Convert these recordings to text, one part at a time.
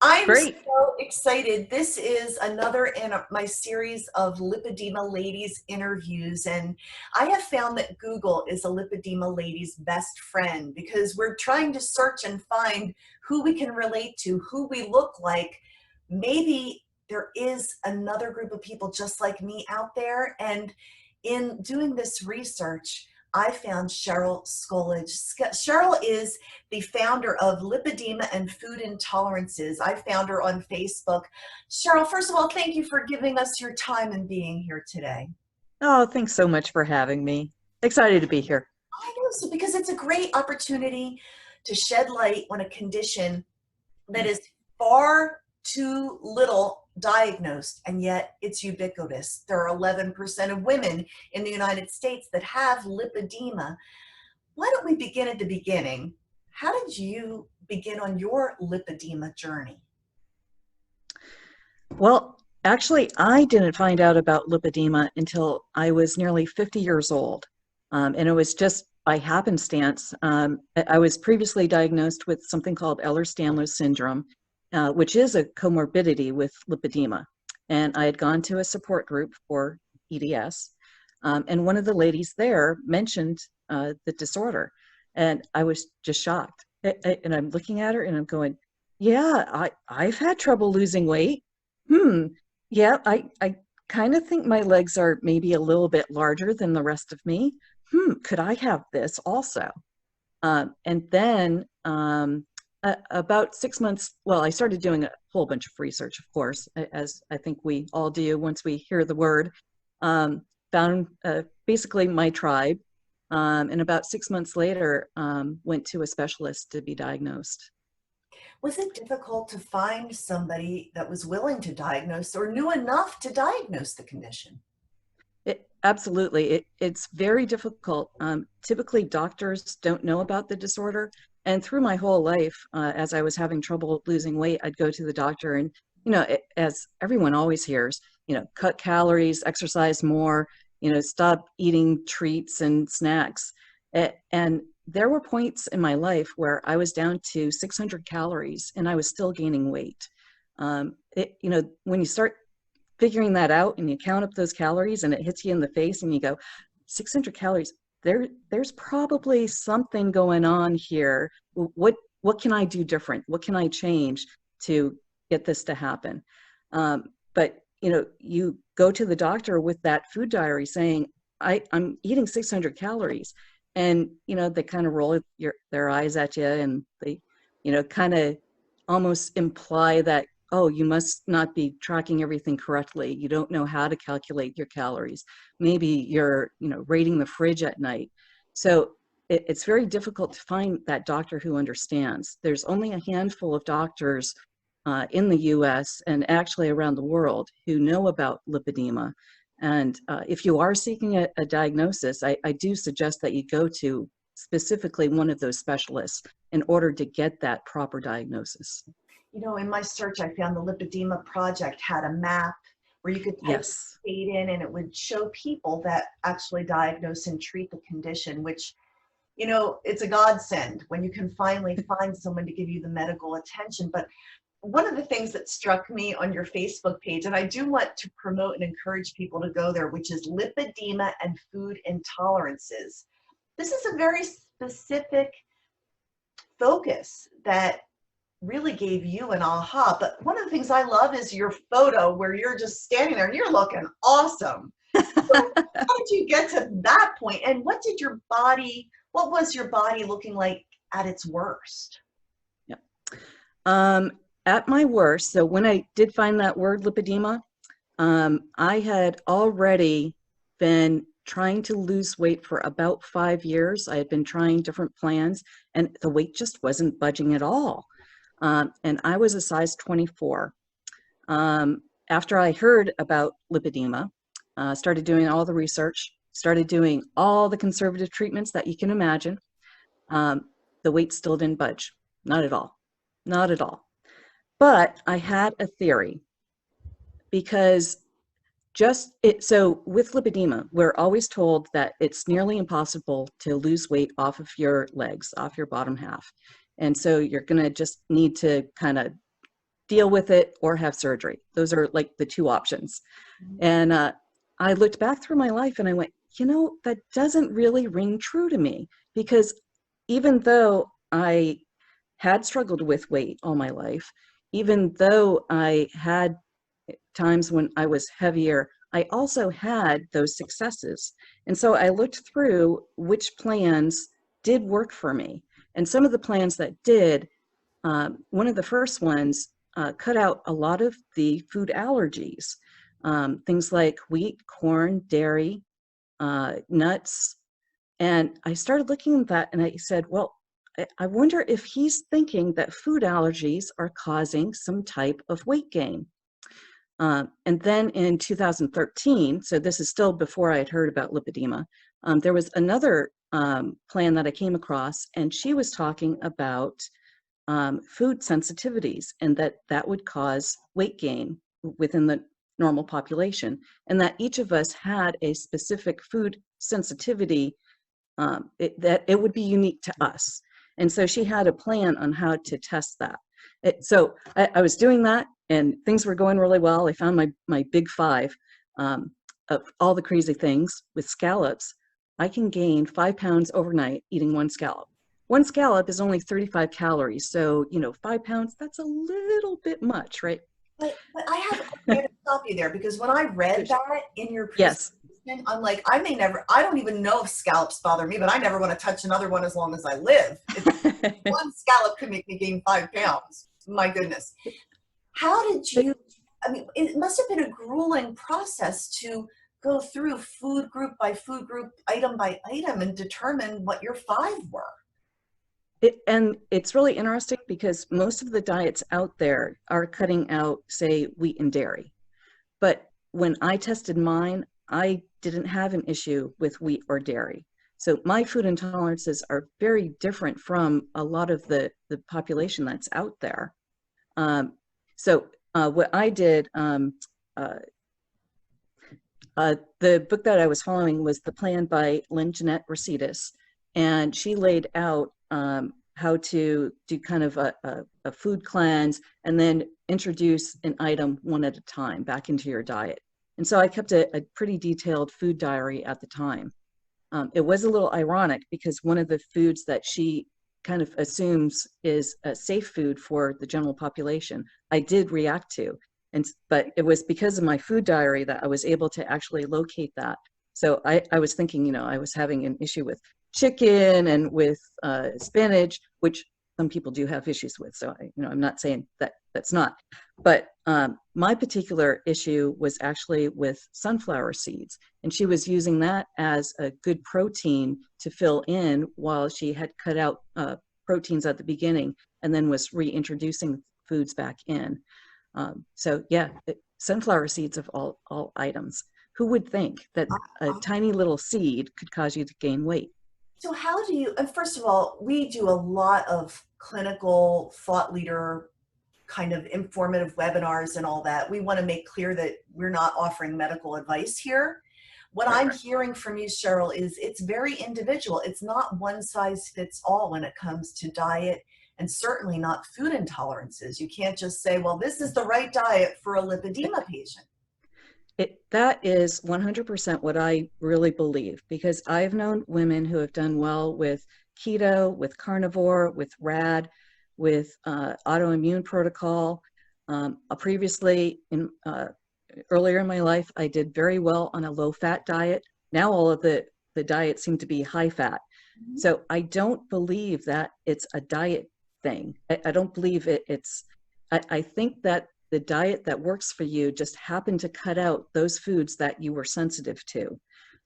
I'm Great. so excited. This is another in my series of lipedema ladies interviews, and I have found that Google is a lipedema lady's best friend because we're trying to search and find who we can relate to, who we look like. Maybe there is another group of people just like me out there, and in doing this research, I found Cheryl Scoledge. Cheryl is the founder of Lipedema and Food Intolerances. I found her on Facebook. Cheryl, first of all, thank you for giving us your time and being here today. Oh, thanks so much for having me. Excited to be here. I know, so because it's a great opportunity to shed light on a condition that is far too little diagnosed, and yet it's ubiquitous. There are 11% of women in the United States that have lipedema. Why don't we begin at the beginning? How did you begin on your lipedema journey? Well, actually, I didn't find out about lipedema until I was nearly 50 years old. And it was just by happenstance. I was previously diagnosed with something called Ehlers-Danlos syndrome, which is a comorbidity with lipedema. And I had gone to a support group for EDS. And one of the ladies there mentioned the disorder. And I was just shocked. And I'm looking at her and I'm going, yeah, I've had trouble losing weight. Yeah, I kind of think my legs are maybe a little bit larger than the rest of me. Could I have this also? And then about 6 months, well, I started doing a whole bunch of research, of course, as I think we all do once we hear the word. Found basically my tribe, and about 6 months later, went to a specialist to be diagnosed. Was it difficult to find somebody that was willing to diagnose or knew enough to diagnose the condition? Absolutely. It's very difficult. Typically, doctors don't know about the disorder. And through my whole life, as I was having trouble losing weight, I'd go to the doctor and, as everyone always hears, cut calories, exercise more, stop eating treats and snacks. And there were points in my life where I was down to 600 calories and I was still gaining weight. When you start figuring that out and you count up those calories and it hits you in the face and you go, 600 calories, there's probably something going on here. What can I do different? What can I change to get this to happen? But you go to the doctor with that food diary saying, I'm eating 600 calories. And, they kind of roll their eyes at you and they, kind of almost imply that, oh, you must not be tracking everything correctly. You don't know how to calculate your calories. Maybe you're, raiding the fridge at night. So it's very difficult to find that doctor who understands. There's only a handful of doctors in the US and actually around the world who know about lipedema. And if you are seeking a diagnosis, I do suggest that you go to specifically one of those specialists in order to get that proper diagnosis. In my search, I found the Lipedema Project had a map where you could type Yes. state in and it would show people that actually diagnose and treat the condition, which, it's a godsend when you can finally find someone to give you the medical attention. But one of the things that struck me on your Facebook page, and I do want to promote and encourage people to go there, which is Lipedema and Food Intolerances. This is a very specific focus that really gave you an aha. But one of the things I love is your photo where you're just standing there and you're looking awesome. So how did you get to that point? And what was your body looking like at its worst? Yeah. At my worst, so when I did find that word lipedema, I had already been trying to lose weight for about 5 years. I had been trying different plans and the weight just wasn't budging at all. And I was a size 24. After I heard about lipedema, started doing all the research, started doing all the conservative treatments that you can imagine, the weight still didn't budge. Not at all. Not at all. But I had a theory because so with lipedema, we're always told that it's nearly impossible to lose weight off of your legs, off your bottom half. And so you're going to just need to kind of deal with it or have surgery. Those are like the two options. And I looked back through my life and I went, you know, that doesn't really ring true to me, because even though I had struggled with weight all my life, even though I had times when I was heavier, I also had those successes. And so I looked through which plans did work for me. And some of the plans that did, one of the first ones cut out a lot of the food allergies, things like wheat, corn, dairy, nuts. And I started looking at that and I said, well, I wonder if he's thinking that food allergies are causing some type of weight gain. And then in 2013, so this is still before I had heard about lipedema, there was another plan that I came across, and she was talking about food sensitivities and that would cause weight gain within the normal population, and that each of us had a specific food sensitivity that it would be unique to us. And so she had a plan on how to test that. So I was doing that and things were going really well. I found my big five of all the crazy things with scallops. I can gain 5 pounds overnight eating one scallop. One scallop is only 35 calories. So, you know, 5 pounds, that's a little bit much, right? But I have to stop you there, because when I read that in your yes, presentation, I'm like, I don't even know if scallops bother me, but I never want to touch another one as long as I live. One scallop could make me gain 5 pounds. My goodness. How did you, I mean, it must have been a grueling process to go through food group by food group, item by item, and determine what your 5 were. And it's really interesting because most of the diets out there are cutting out, say, wheat and dairy. But when I tested mine, I didn't have an issue with wheat or dairy. So my food intolerances are very different from a lot of the population that's out there. So what I did, the book that I was following was The Plan by Lynn Jeanette Residus, and she laid out how to do kind of a food cleanse and then introduce an item one at a time back into your diet. And so I kept a pretty detailed food diary at the time. It was a little ironic because one of the foods that she kind of assumes is a safe food for the general population, I did react to. But it was because of my food diary that I was able to actually locate that. So I was thinking, you know, I was having an issue with chicken and with spinach, which some people do have issues with. So I'm not saying that that's not. But my particular issue was actually with sunflower seeds, and she was using that as a good protein to fill in while she had cut out proteins at the beginning, and then was reintroducing foods back in. So yeah, sunflower seeds of all items. Who would think that a tiny little seed could cause you to gain weight? So how do you, and first of all, we do a lot of clinical thought leader kind of informative webinars and all that. We want to make clear that we're not offering medical advice here. What I'm hearing from you, Cheryl, is it's very individual. It's not one size fits all when it comes to diet, and certainly not food intolerances. You can't just say, well, this is the right diet for a lipedema patient. That is 100% what I really believe, because I've known women who have done well with keto, with carnivore, with RAD, with autoimmune protocol. Previously, earlier in my life, I did very well on a low-fat diet. Now all of the diets seem to be high-fat. Mm-hmm. So I don't believe that it's a diet thing. I don't believe I think that the diet that works for you just happened to cut out those foods that you were sensitive to.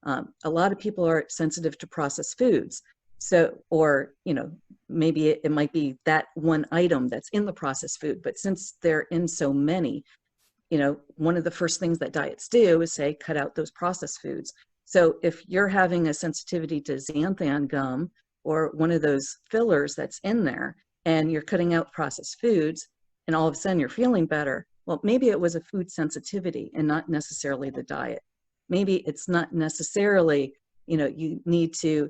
A lot of people are sensitive to processed foods. So, or, maybe it might be that one item that's in the processed food, but since they're in so many, one of the first things that diets do is say, cut out those processed foods. So if you're having a sensitivity to xanthan gum or one of those fillers that's in there, and you're cutting out processed foods, and all of a sudden you're feeling better, well, maybe it was a food sensitivity and not necessarily the diet. Maybe it's not necessarily, you need to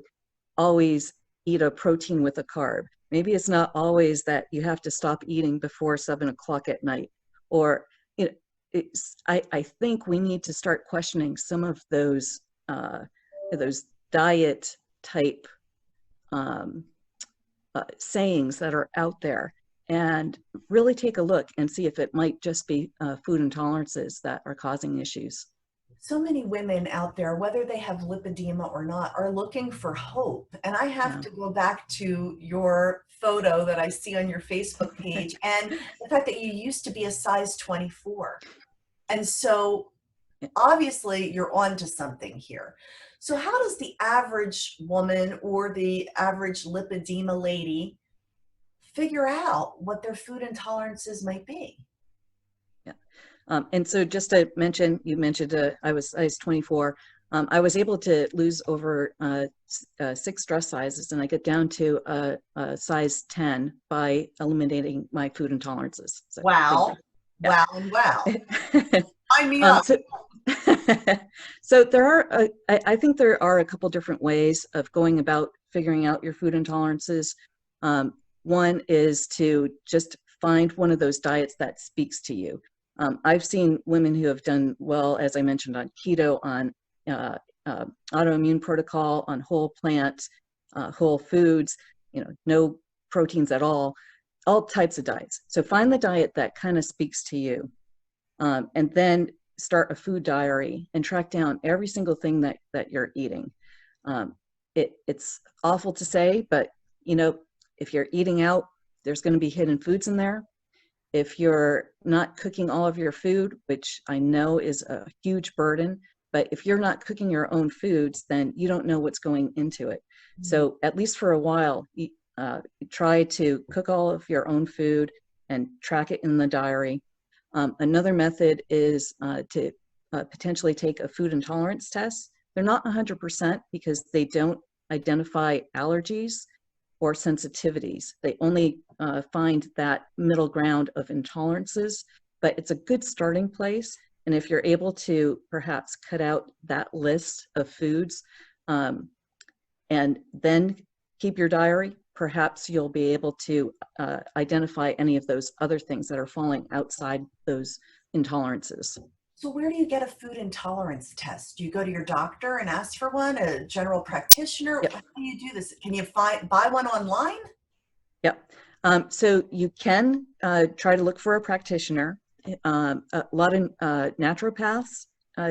always eat a protein with a carb. maybe it's not always that you have to stop eating before 7 o'clock at night, or you know, I think we need to start questioning some of those diet type sayings that are out there, and really take a look and see if it might just be food intolerances that are causing issues. So many women out there, whether they have lipedema or not, are looking for hope. And I have Yeah. to go back to your photo that I see on your Facebook page and the fact that you used to be a size 24. And so obviously you're on to something here. So how does the average woman or the average lipedema lady figure out what their food intolerances might be? And so just to mention, you mentioned I was size 24. I was able to lose over 6 dress sizes, and I get down to a size 10 by eliminating my food intolerances. So, Wow. yeah. Wow and wow. Sign me up. So, so there are, I think there are a couple different ways of going about figuring out your food intolerances. One is to just find one of those diets that speaks to you. I've seen women who have done well, as I mentioned, on keto, on autoimmune protocol, on whole plant, whole foods, no proteins at all types of diets. So find the diet that kind of speaks to you, and then start a food diary and track down every single thing that you're eating. It's awful to say, but if you're eating out, there's going to be hidden foods in there. If you're not cooking all of your food, which I know is a huge burden, but if you're not cooking your own foods, then you don't know what's going into it. Mm-hmm. So at least for a while, you try to cook all of your own food and track it in the diary. Another method is to potentially take a food intolerance test. They're not 100% because they don't identify allergies or sensitivities. They only find that middle ground of intolerances, but it's a good starting place. And if you're able to perhaps cut out that list of foods and then keep your diary, perhaps you'll be able to identify any of those other things that are falling outside those intolerances. So where do you get a food intolerance test? Do you go to your doctor and ask for one, a general practitioner? Yep. How do you do this? Can you buy one online? Yep. So you can try to look for a practitioner. A lot of naturopaths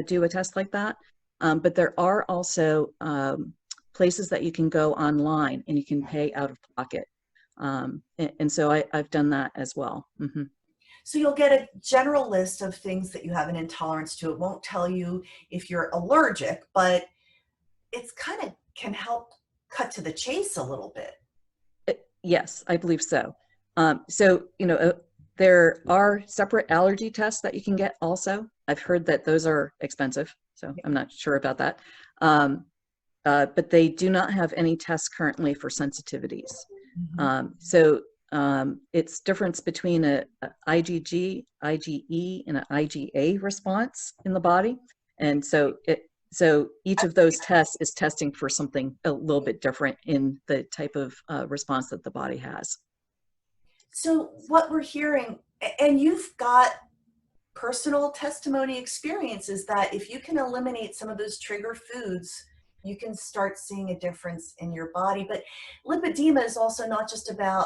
do a test like that, but there are also places that you can go online and you can pay out of pocket. And so I've done that as well. Mm-hmm. So you'll get a general list of things that you have an intolerance to. It won't tell you if you're allergic, but it's kind of can help cut to the chase a little bit. Yes, I believe so. There are separate allergy tests that you can get also. I've heard that those are expensive, so I'm not sure about that. But they do not have any tests currently for sensitivities. Mm-hmm. It's difference between a IgG, IgE, and an IgA response in the body. And so each of those tests is testing for something a little bit different in the type of response that the body has. So what we're hearing, and you've got personal testimony experiences, that if you can eliminate some of those trigger foods, you can start seeing a difference in your body. But lipedema is also not just about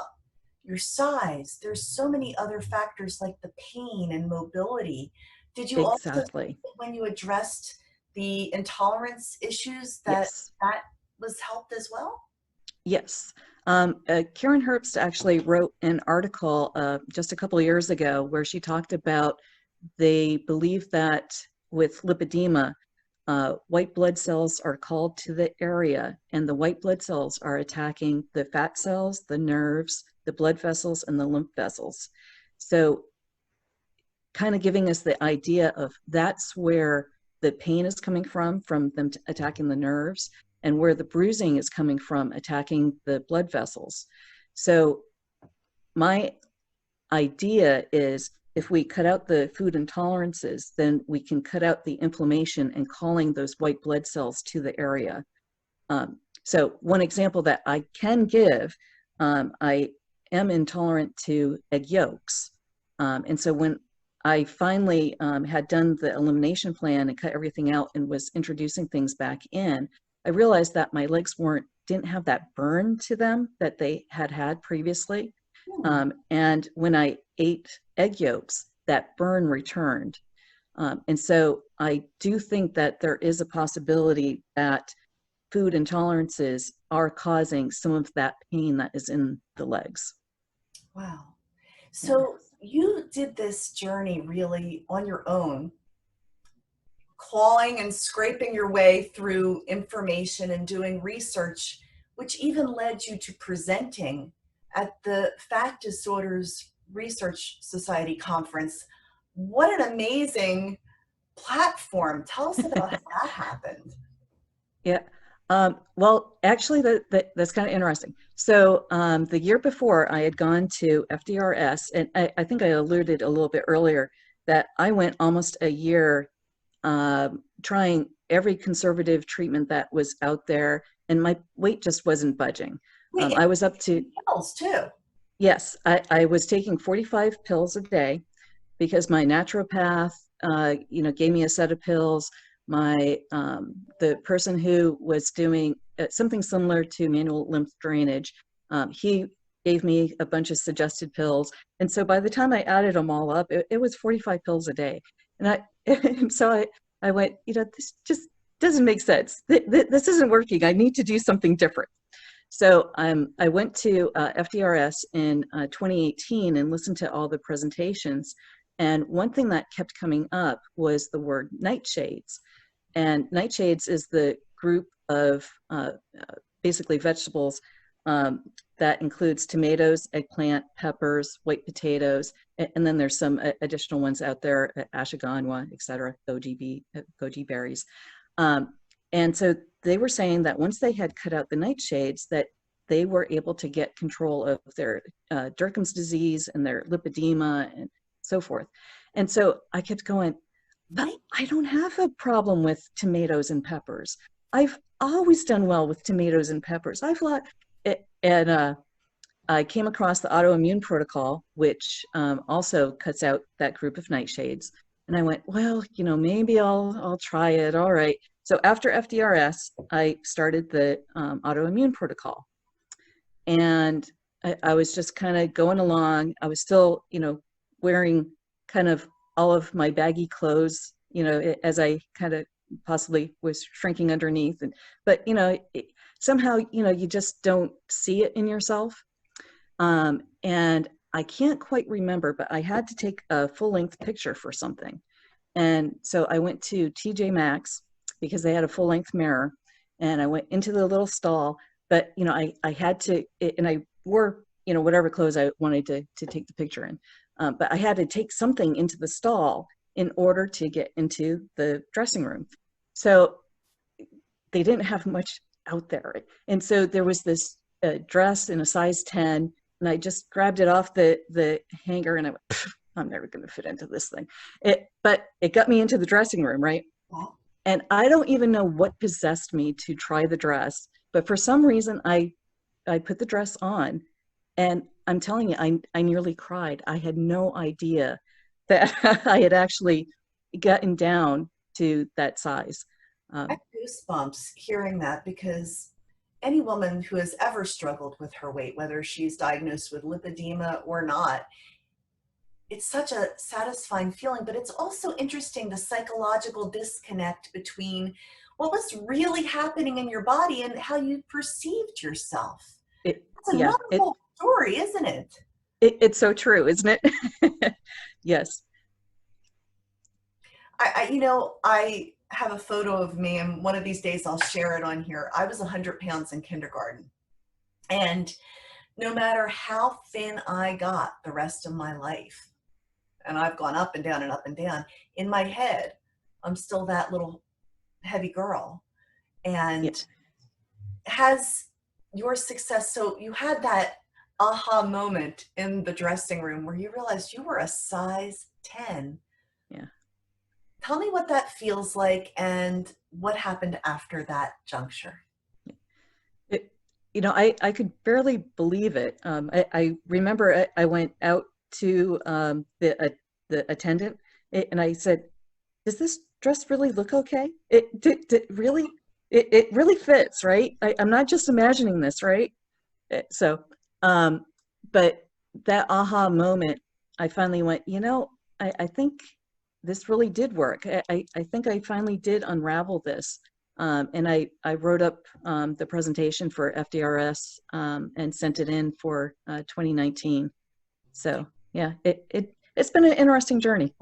your size. There's so many other factors like the pain and mobility. Did you exactly also, when you addressed the intolerance issues, that that was helped as well? Yes. Karen Herbst actually wrote an article just a couple of years ago where she talked about they believe that with lipedema, white blood cells are called to the area, and the white blood cells are attacking the fat cells, the nerves, the blood vessels, and the lymph vessels. So kind of giving us the idea of that's where the pain is coming from them attacking the nerves, and where the bruising is coming from attacking the blood vessels. So my idea is if we cut out the food intolerances, then we can cut out the inflammation and calling those white blood cells to the area. So one example that I can give I am intolerant to egg yolks. And so when I finally had done the elimination plan and cut everything out and was introducing things back in, I realized that my legs didn't have that burn to them that they had previously. And when I ate egg yolks, that burn returned. And so I do think that there is a possibility that food intolerances are causing some of that pain that is in the legs. Wow. Yeah. So you did this journey really on your own, clawing and scraping your way through information and doing research, which even led you to presenting at the Fat Disorders Research Society conference. What an amazing platform. Tell us about how that happened. Yeah. Well, actually, that's kind of interesting. So the year before, I had gone to FDRS, and I think I alluded a little bit earlier that I went almost a year trying every conservative treatment that was out there, and my weight just wasn't budging. Wait, I was up to, pills too. yes, I was taking 45 pills a day because my naturopath, gave me a set of pills. The person who was doing something similar to manual lymph drainage, he gave me a bunch of suggested pills. And so by the time I added them all up, it was 45 pills a day. And so I went, this just doesn't make sense. This isn't working. I need to do something different. So I went to FDRS in 2018 and listened to all the presentations. And one thing that kept coming up was the word nightshades. And nightshades is the group of basically vegetables that includes tomatoes, eggplant, peppers, white potatoes, and then there's some additional ones out there, ashwagandha, et cetera, goji berries. And so they were saying that once they had cut out the nightshades, that they were able to get control of their Durkheim's disease and their lipedema and so forth. And so I kept going, but I don't have a problem with tomatoes and peppers. I've always done well with tomatoes and peppers. I came across the autoimmune protocol, which also cuts out that group of nightshades. And I went, well, maybe I'll try it. All right. So after FDRS, I started the autoimmune protocol. And I was just kind of going along. I was still, wearing kind of all of my baggy clothes, as I kind of possibly was shrinking underneath. But somehow, you just don't see it in yourself. And I can't quite remember, but I had to take a full-length picture for something. And so I went to TJ Maxx because they had a full-length mirror, and I went into the little stall. But I had to, and I wore whatever clothes I wanted to take the picture in. But I had to take something into the stall in order to get into the dressing room. So they didn't have much out there. And so there was this dress in a size 10, and I just grabbed it off the hanger, and I went, I'm never going to fit into this thing. But it got me into the dressing room, right? Wow. And I don't even know what possessed me to try the dress, but for some reason I put the dress on, and I'm telling you, I nearly cried. I had no idea that I had actually gotten down to that size. I have goosebumps hearing that, because any woman who has ever struggled with her weight, whether she's diagnosed with lipedema or not, it's such a satisfying feeling. But it's also interesting, the psychological disconnect between what was really happening in your body and how you perceived yourself. It's a wonderful story, isn't it? It's so true, isn't it? Yes. I have a photo of me, and one of these days I'll share it on here. I was 100 pounds in kindergarten, and no matter how thin I got the rest of my life, and I've gone up and down and up and down, in my head, I'm still that little heavy girl. And yes. Has your success, so you had that aha moment in the dressing room where you realized you were a size 10. Yeah. Tell me what that feels like and what happened after that juncture. I could barely believe it. I remember I went out to the attendant and I said, does this dress really look okay? Really, it really fits, right? I'm not just imagining this, right? So, um, but that aha moment, I finally went, I think this really did work. I think I finally did unravel this. And I wrote up the presentation for FDRS and sent it in for 2019. So yeah, it's been an interesting journey.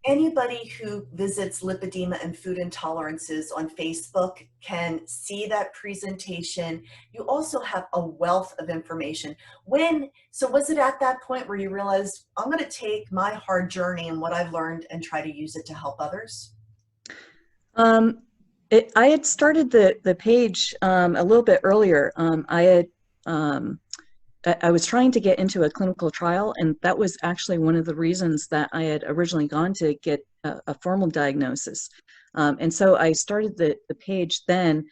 Anybody who visits Lipedema and Food Intolerances on Facebook can see that presentation. You also have a wealth of information. So was it at that point where you realized, I'm going to take my hard journey and what I've learned and try to use it to help others? Um, I had started the page a little bit earlier. I was trying to get into a clinical trial, and that was actually one of the reasons that I had originally gone to get a formal diagnosis. And so I started the page then,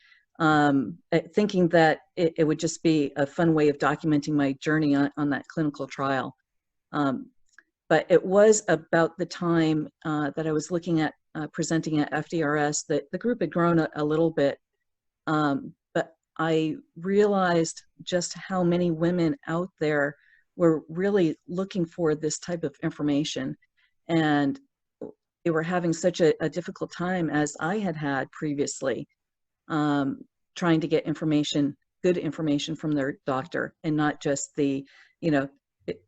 thinking that it would just be a fun way of documenting my journey on that clinical trial. But it was about the time that I was looking at presenting at FDRS that the group had grown a little bit. But I realized just how many women out there were really looking for this type of information. And they were having such a difficult time as I had had previously, trying to get information, good information from their doctor, and not just the, you know,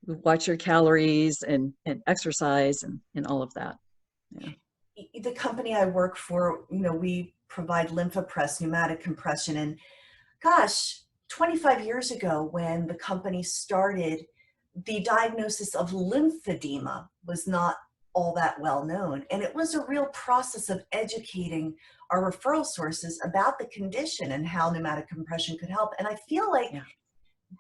watch your calories and exercise and all of that. Yeah. The company I work for, we provide Lympha Press, pneumatic compression. And gosh, 25 years ago when the company started, the diagnosis of lymphedema was not all that well known. And it was a real process of educating our referral sources about the condition and how pneumatic compression could help. And I feel like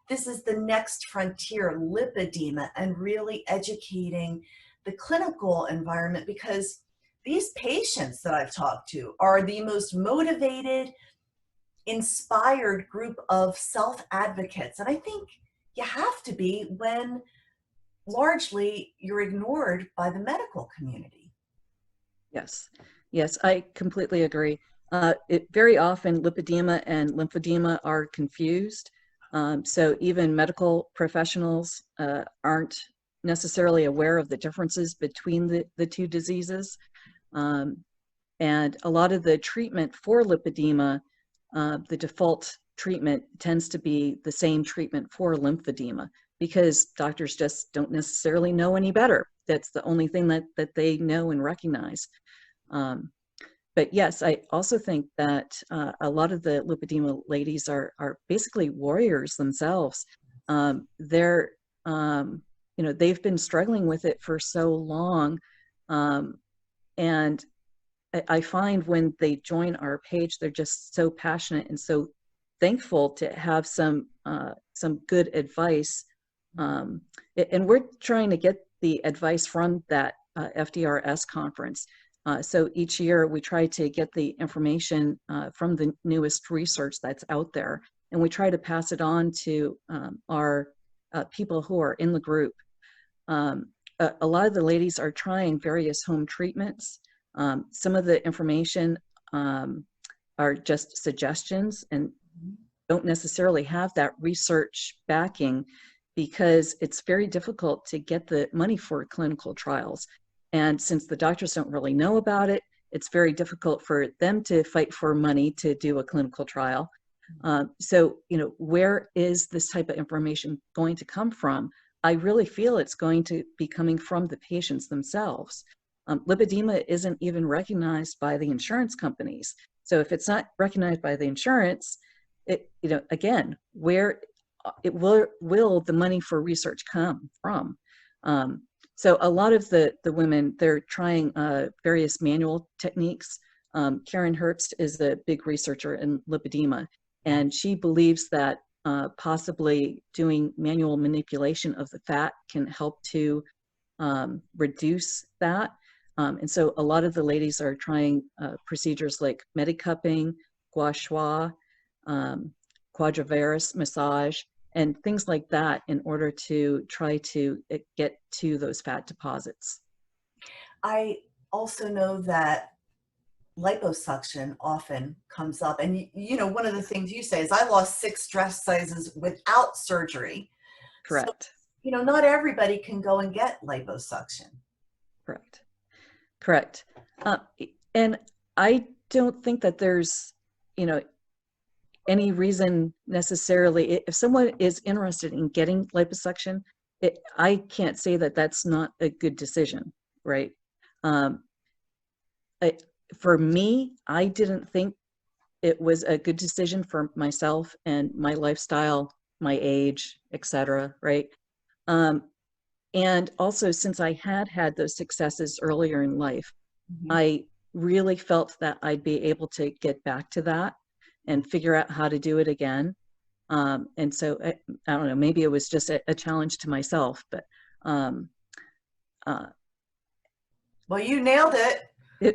this is the next frontier, lipedema, and really educating the clinical environment, because these patients that I've talked to are the most motivated, inspired group of self-advocates. And I think you have to be when largely you're ignored by the medical community. Yes, yes, I completely agree. Very often lipedema and lymphedema are confused. So even medical professionals aren't necessarily aware of the differences between the two diseases. And a lot of the treatment for lipedema, the default treatment tends to be the same treatment for lymphedema because doctors just don't necessarily know any better. That's the only thing that they know and recognize. But yes, I also think that a lot of the lipedema ladies are basically warriors themselves. They're, they've been struggling with it for so long. And I find when they join our page, they're just so passionate and so thankful to have some good advice. And we're trying to get the advice from that FDRS conference. So each year we try to get the information from the newest research that's out there, and we try to pass it on to our people who are in the group. A lot of the ladies are trying various home treatments. Some of the information are just suggestions and don't necessarily have that research backing because it's very difficult to get the money for clinical trials. And since the doctors don't really know about it, it's very difficult for them to fight for money to do a clinical trial. So, where is this type of information going to come from? I really feel it's going to be coming from the patients themselves. Lipedema isn't even recognized by the insurance companies. So if it's not recognized by the insurance, again, where will the money for research come from? So a lot of the women, they're trying various manual techniques. Karen Herbst is a big researcher in lipedema, and she believes that possibly doing manual manipulation of the fat can help to reduce that. And so a lot of the ladies are trying procedures like medicupping, gua sha, quadrivalgus massage and things like that in order to try to get to those fat deposits. I also know that liposuction often comes up. And, you know, one of the things you say is I lost 6 dress sizes without surgery. So, Correct. you know, not everybody can go and get liposuction. Correct. Correct. And I don't think that there's, you know, any reason necessarily, if someone is interested in getting liposuction, I can't say that that's not a good decision, right? For me, I didn't think it was a good decision for myself and my lifestyle, my age, etc., right? And also, since I had had those successes earlier in life, I really felt that I'd be able to get back to that and figure out how to do it again. And so, I don't know, maybe it was just a challenge to myself, but. Well, you nailed it.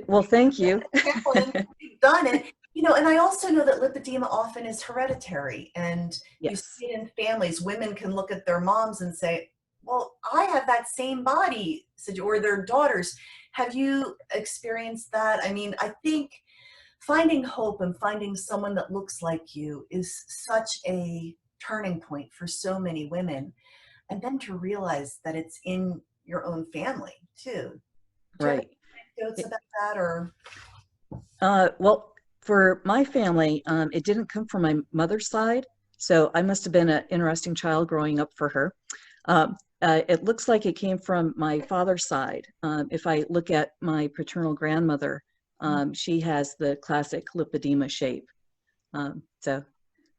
Well, thank you. You've done it. You know, and I also know that lipedema often is hereditary, and you Yes. see it in families. Women can look at their moms and say, well, I have that same body, or their daughters. Have you experienced that? I mean, I think finding hope and finding someone that looks like you is such a turning point for so many women. And then to realize that it's in your own family too. Do you have Right. any notes about that, or? Well, for my family, it didn't come from my mother's side, so I must have been an interesting child growing up for her. It looks like it came from my father's side. If I look at my paternal grandmother, she has the classic lipedema shape. So,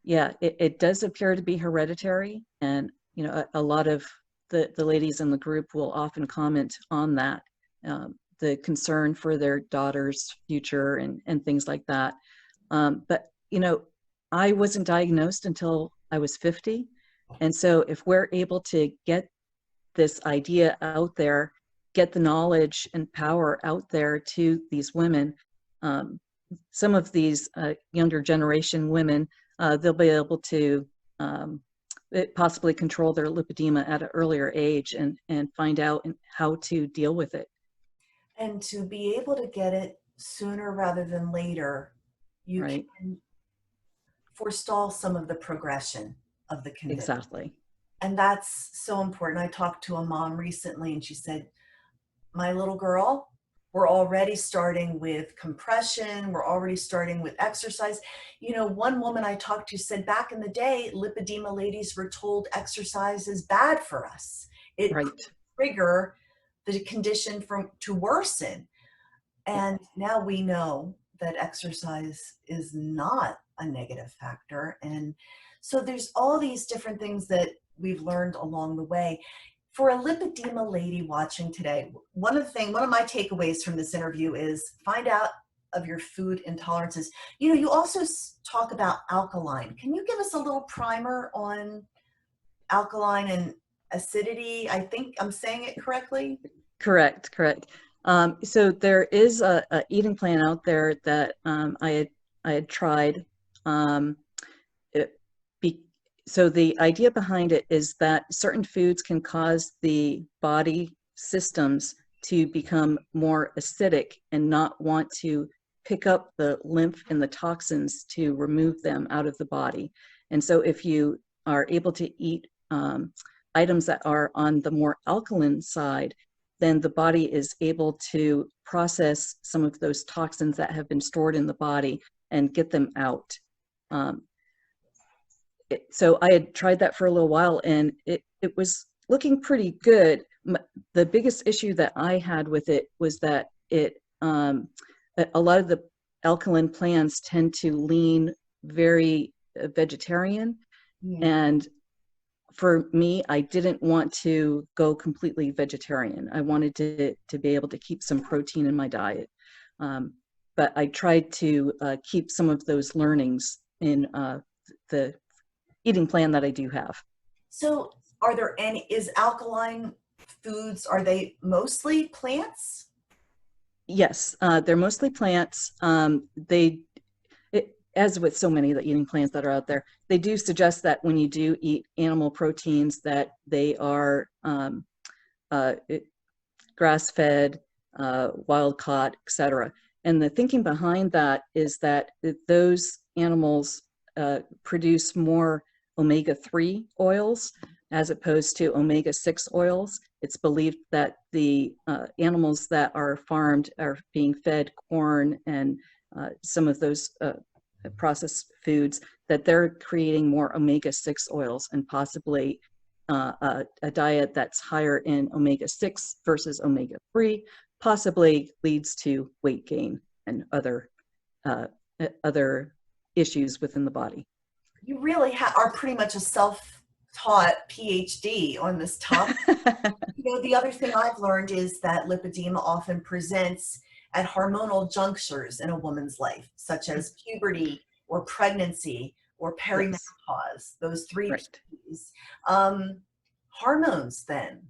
yeah, it does appear to be hereditary, and you know, a lot of the ladies in the group will often comment on that. The concern for their daughter's future and things like that. But, you know, I wasn't diagnosed until I was 50. And so if we're able to get this idea out there, get the knowledge and power out there to these women, some of these younger generation women, they'll be able to possibly control their lipedema at an earlier age and find out how to deal with it. And to be able to get it sooner rather than later, you Right. can forestall some of the progression of the condition. Exactly. And that's so important. I talked to a mom recently and she said, my little girl, we're already starting with compression. We're already starting with exercise. You know, one woman I talked to said back in the day, lipedema ladies were told exercise is bad for us. It Right. could trigger the condition to worsen. And now we know that exercise is not a negative factor. And so there's all these different things that we've learned along the way. For a lipedema lady watching today, one of my takeaways from this interview is find out of your food intolerances. You know, you also talk about alkaline. Can you give us a little primer on alkaline and acidity? I think I'm saying it correctly. Correct. So there is a eating plan out there that I had tried. So the idea behind it is that certain foods can cause the body systems to become more acidic and not want to pick up the lymph and the toxins to remove them out of the body. And so if you are able to eat items that are on the more alkaline side, then the body is able to process some of those toxins that have been stored in the body and get them out. So I had tried that for a little while and it was looking pretty good. The biggest issue that I had with it was that a lot of the alkaline plants tend to lean very vegetarian. And for me, I didn't want to go completely vegetarian. I wanted to be able to keep some protein in my diet. But I tried to keep some of those learnings in the eating plan that I do have. So is alkaline foods, are they mostly plants? Yes, they're mostly plants. as with so many of the eating plans that are out there, they do suggest that when you do eat animal proteins, that they are grass-fed, wild-caught, etc. And the thinking behind that is that those animals produce more omega-3 oils as opposed to omega-6 oils. It's believed that the animals that are farmed are being fed corn and some of those processed foods, that they're creating more omega-6 oils, and possibly a diet that's higher in omega-6 versus omega-3 possibly leads to weight gain and other issues within the body. You really are pretty much a self-taught PhD on this topic. You know, the other thing I've learned is that lipedema often presents at hormonal junctures in a woman's life, such as puberty or pregnancy or perimenopause, yes. Those three P's. Hormones then.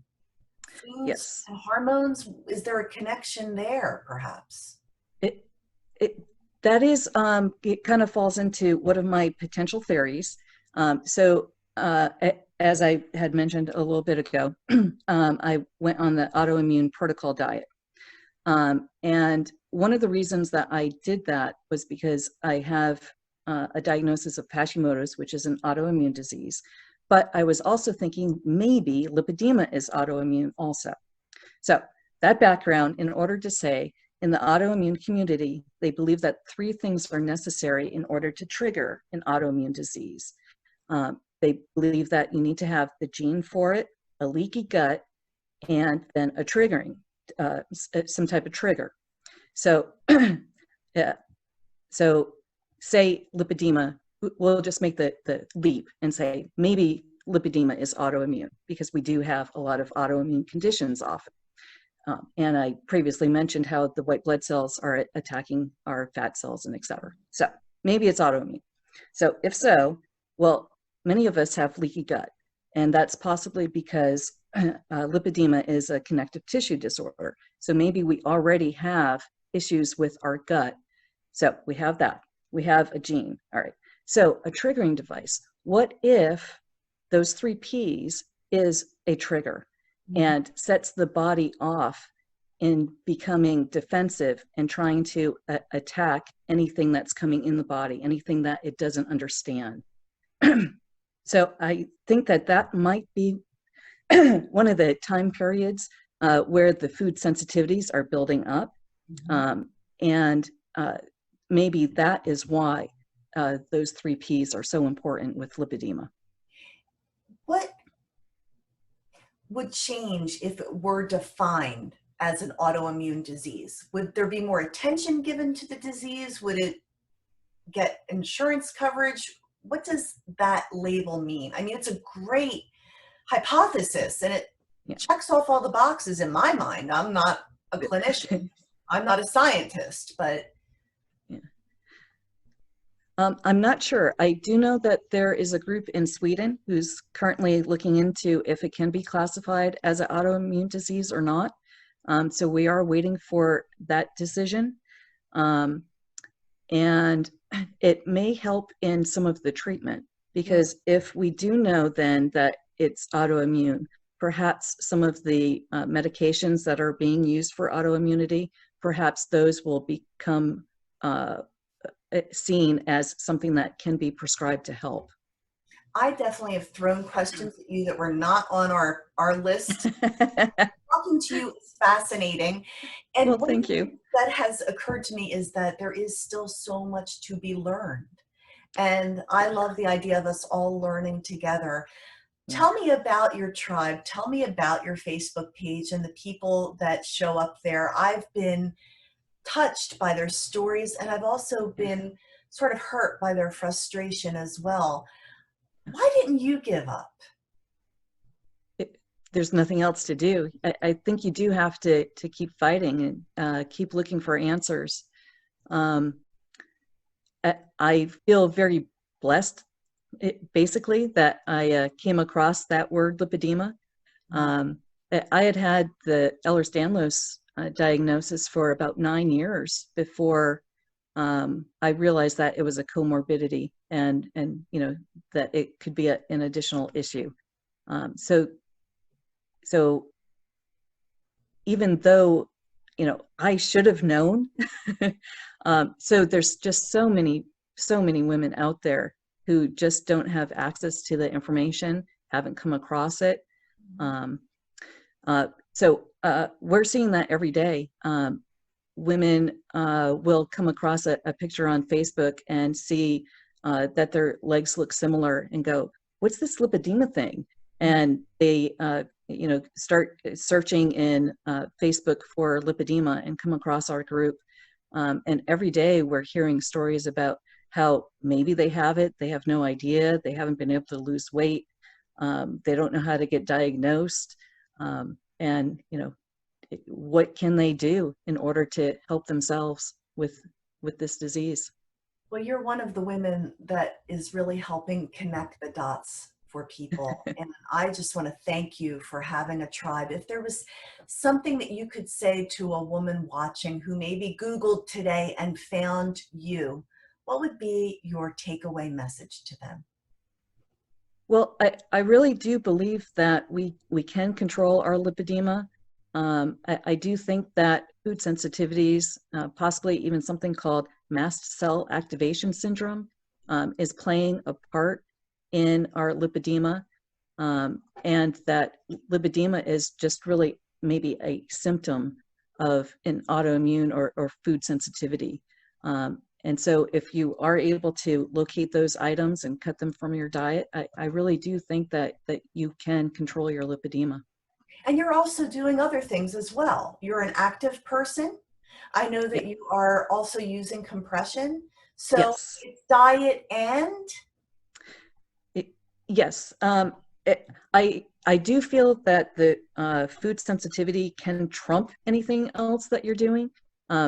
Foods yes. and hormones, is there a connection there perhaps? That is, it kind of falls into one of my potential theories. As I had mentioned a little bit ago, I went on the autoimmune protocol diet. And one of the reasons that I did that was because I have a diagnosis of Hashimoto's, which is an autoimmune disease. But I was also thinking maybe lipedema is autoimmune also. So that background, in order to say, in the autoimmune community, they believe that 3 things are necessary in order to trigger an autoimmune disease. They believe that you need to have the gene for it, a leaky gut, and then a triggering, some type of trigger. So, so say lipedema, we'll just make the leap and say maybe lipedema is autoimmune, because we do have a lot of autoimmune conditions often. And I previously mentioned how the white blood cells are attacking our fat cells and et cetera. So maybe it's autoimmune. So if so, well, many of us have leaky gut, and that's possibly because lipedema is a connective tissue disorder. So maybe we already have issues with our gut. So we have that. We have a gene. All right. So a triggering device. What if those 3 P's is a trigger and sets the body off in becoming defensive and trying to attack anything that's coming in the body, anything that it doesn't understand? So I think that that might be one of the time periods where the food sensitivities are building up. And maybe that is why those 3 P's are so important with lipedema. What would change if it were defined as an autoimmune disease? Would there be more attention given to the disease? Would it get insurance coverage? What does that label mean? I mean, it's a great hypothesis, and it checks off all the boxes in my mind. I'm not a clinician. I'm not a scientist, but I'm not sure. I do know that there is a group in Sweden who's currently looking into if it can be classified as an autoimmune disease or not. So we are waiting for that decision. And it may help in some of the treatment, because if we do know then that it's autoimmune, perhaps some of the medications that are being used for autoimmunity, perhaps those will become seen as something that can be prescribed to help. I definitely have thrown questions at you that were not on our list. Talking to you is fascinating. And well, thank you. That has occurred to me is that there is still so much to be learned. And I love the idea of us all learning together. Tell me about your tribe. Tell me about your Facebook page and the people that show up there. I've been touched by their stories, and I've also been sort of hurt by their frustration as well. Why didn't you give up? There's nothing else to do. I think you do have to keep fighting and keep looking for answers. I feel very blessed, basically, that I came across that word lipedema. I had the Ehlers-Danlos diagnosis for about 9 years before I realized that it was a comorbidity, and that it could be an additional issue. So even though I should have known, so there's just so many women out there who just don't have access to the information, haven't come across it. So we're seeing that every day. Women will come across a picture on Facebook and see that their legs look similar and go, "What's this lipedema thing?" And they start searching in Facebook for lipedema and come across our group. And every day we're hearing stories about how maybe they have it, they have no idea, they haven't been able to lose weight, they don't know how to get diagnosed, and what can they do in order to help themselves with this disease? Well, you're one of the women that is really helping connect the dots for people. And I just want to thank you for having a tribe. If there was something that you could say to a woman watching who maybe Googled today and found you, what would be your takeaway message to them? Well, I really do believe that we can control our lipedema. I do think that food sensitivities, possibly even something called mast cell activation syndrome, is playing a part in our lipedema, and that lipedema is just really maybe a symptom of an autoimmune or food sensitivity. And so if you are able to locate those items and cut them from your diet, I really do think that you can control your lipedema. And you're also doing other things as well. You're an active person. I know Yeah. that you are also using compression. So Yes. it's diet and Yes. I do feel that the food sensitivity can trump anything else that you're doing,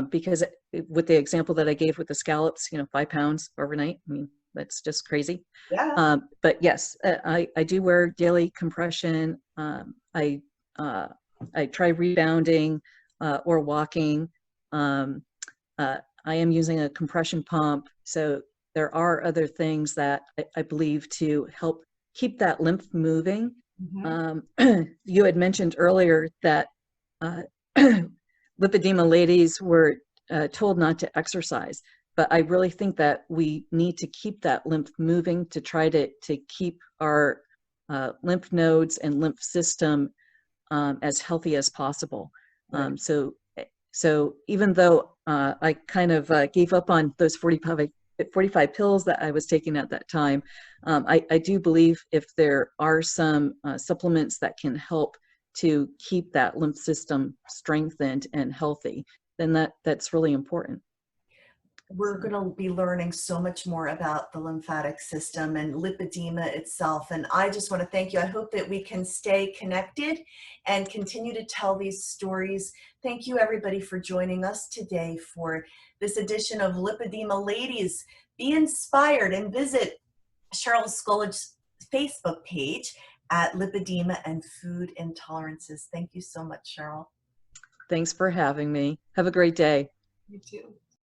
because with the example that I gave with the scallops, 5 pounds overnight, I mean, that's just crazy. yeah. But yes, I do wear daily compression. I try rebounding or walking. I am using a compression pump. So there are other things that I believe to help keep that lymph moving. You had mentioned earlier that lipedema ladies were told not to exercise, but I really think that we need to keep that lymph moving to try to keep our lymph nodes and lymph system as healthy as possible. Right. So even though I kind of gave up on those 45 pills that I was taking at that time, I do believe if there are some supplements that can help to keep that lymph system strengthened and healthy, then that's really important. We're going to be learning so much more about the lymphatic system and lipedema itself. And I just want to thank you. I hope that we can stay connected and continue to tell these stories. Thank you, everybody, for joining us today for this edition of Lipedema Ladies. Be inspired and visit Cheryl Scoledges' Facebook page at Lipedema and Food Intolerances. Thank you so much, Cheryl. Thanks for having me. Have a great day. You too.